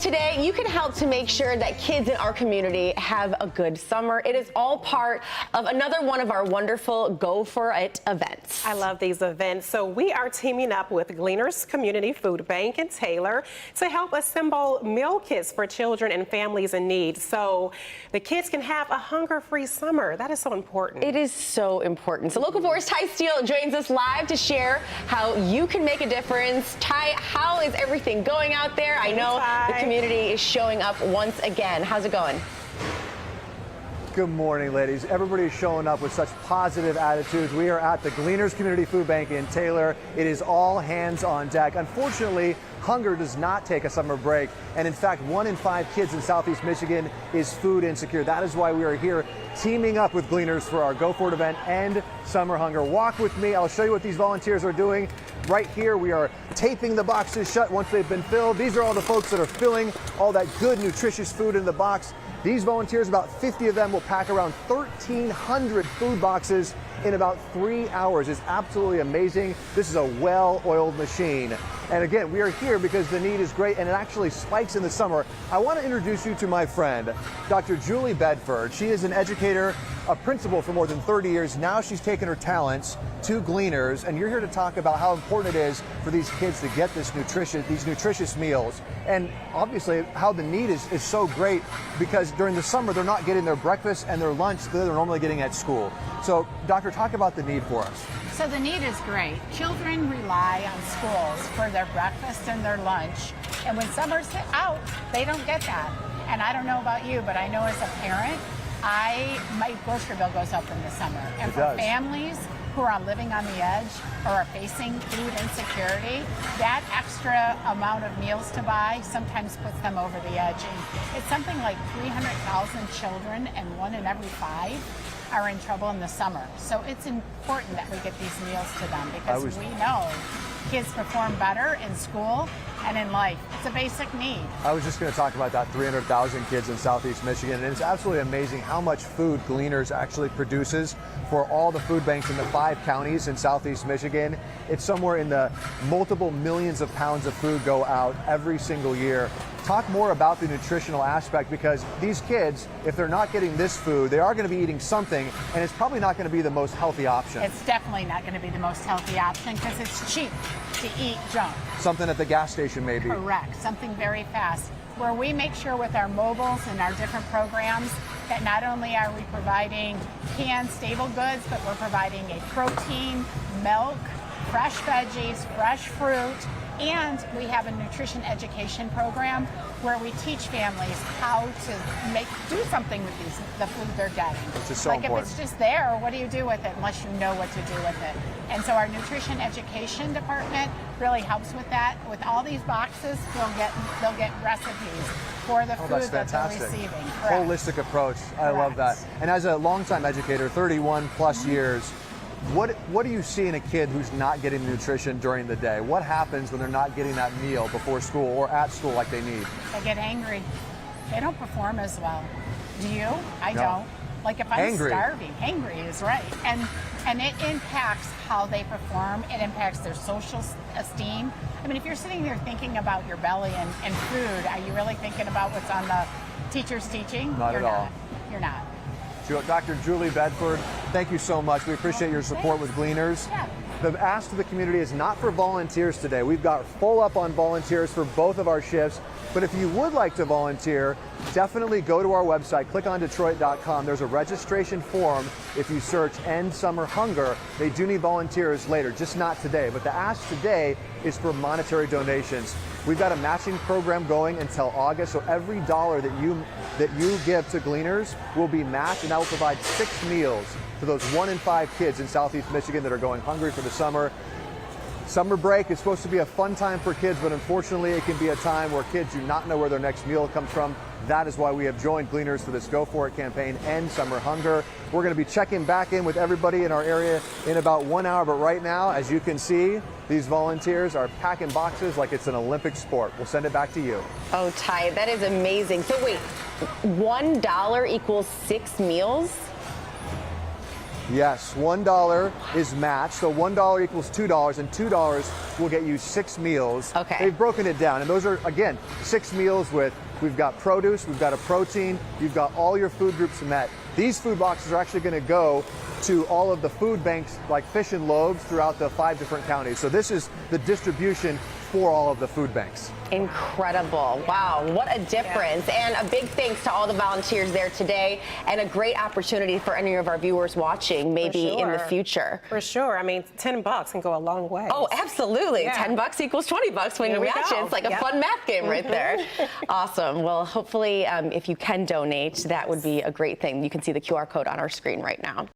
Today, you can help to make sure that kids in our community have a good summer. It is all part of another one of our wonderful Go For It events. I love these events. So we are teaming up with Gleaners Community Food Bank in Taylor to help assemble meal kits for children and families in need so the kids can have a hunger-free summer. That is so important. It is so important. So Local 4's Ty Steele joins us live to share how you can make a difference. Ty, how is everything going out there? I know the community is showing up once again. How's it going? Good morning, ladies. Everybody is showing up with such positive attitudes. We are at the Gleaners Community Food Bank in Taylor. It is all hands on deck. Unfortunately, hunger does not take a summer break. And in fact, 1 in 5 kids in Southeast Michigan is food insecure. That is why we are here teaming up with Gleaners for our Go For It event, End Summer Hunger. Walk with me. I'll show you what these volunteers are doing. Right here, we are taping the boxes shut once they've been filled. These are all the folks that are filling all that good, nutritious food in the box. These volunteers, about 50 of them, will pack around 1,300 food boxes in about 3 hours. It's absolutely amazing. This is a well-oiled machine. And again, we are here because the need is great and it actually spikes in the summer. I want to introduce you to my friend, Dr. Julie Bedford. She is an educator, a principal for more than 30 years. Now she's taken her talents to Gleaners, and you're here to talk about how important it is for these kids to get these nutritious meals. And obviously how the need is so great because during the summer they're not getting their breakfast and their lunch that they're normally getting at school. So doctor, talk about the need for us. So the need is great. Children rely on schools for their breakfast and their lunch. And when summer's out, they don't get that. And I don't know about you, but I know as a parent, my grocery bill goes up in the summer. And for families who are living on the edge or are facing food insecurity, that extra amount of meals to buy sometimes puts them over the edge. And it's something like 300,000 children, and 1 in every 5 are in trouble in the summer. So it's important that we get these meals to them because we know kids perform better in school and in life. It's a basic need. I was just going to talk about that 300,000 kids in Southeast Michigan, and it's absolutely amazing how much food Gleaners actually produces for all the food banks in the 5 counties in Southeast Michigan. It's somewhere in the multiple millions of pounds of food go out every single year. Talk more about the nutritional aspect, because these kids, if they're not getting this food, they are going to be eating something, and it's probably not going to be the most healthy option. It's definitely not going to be the most healthy option because it's cheap to eat junk. Something at the gas station maybe. Correct, something very fast. Where we make sure with our mobiles and our different programs that not only are we providing canned stable goods, but we're providing a protein, milk, fresh veggies, fresh fruit, and we have a nutrition education program where we teach families how to do something with the food they're getting. Which is so important. important. If it's just there, what do you do with it unless you know what to do with it? And so our nutrition education department really helps with that. With all these boxes, they'll get recipes for the food that they're receiving. Correct. Holistic approach. I love that. And as a longtime educator, 31 plus years, what do you see in a kid who's not getting nutrition during the day? What happens when they're not getting that meal before school or at school like they need? They get angry. They don't perform as well. Do you? I don't. Like if I'm starving, angry is right. And it impacts how they perform. It impacts their social esteem. I mean, if you're sitting there thinking about your belly and food, are you really thinking about what's on the teacher's teaching? Not at all. You're not. Dr. Julie Bedford, thank you so much. We appreciate your support with Gleaners. Yeah. The ask to the community is not for volunteers today. We've got full up on volunteers for both of our shifts. But if you would like to volunteer, definitely go to our website, click on Detroit.com. There's a registration form if you search End Summer Hunger. They do need volunteers later, just not today. But the ask today is for monetary donations. We've got a matching program going until August, so every dollar that you give to Gleaners will be matched, and that will provide 6 meals to those 1 in 5 kids in Southeast Michigan that are going hungry for the summer. Summer break is supposed to be a fun time for kids, but unfortunately it can be a time where kids do not know where their next meal comes from. That is why we have joined Gleaners for this Go For It campaign, End Summer Hunger. We're going to be checking back in with everybody in our area in about 1 hour, but right now, as you can see, these volunteers are packing boxes like it's an Olympic sport. We'll send it back to you. Oh, Ty, that is amazing. So wait, $1 equals 6 meals? Yes, $1 is matched, so $1 equals $2, and $2 will get you 6 meals. Okay. They've broken it down, and those are, again, 6 meals with, we've got produce, we've got a protein, you've got all your food groups met. These food boxes are actually going to go to all of the food banks like Fish and Loaves throughout the 5 different counties. So this is the distribution for all of the food banks. Incredible. Wow, what a difference. And a big thanks to all the volunteers there today, and a great opportunity for any of our viewers watching maybe in the future. For sure. I mean, $10 can go a long way. Oh, absolutely. Yeah. $10 equals $20 when you watch it. It's like a fun math game right there. Awesome. Well, hopefully, if you can donate, that would be a great thing. You can see the QR code on our screen right now.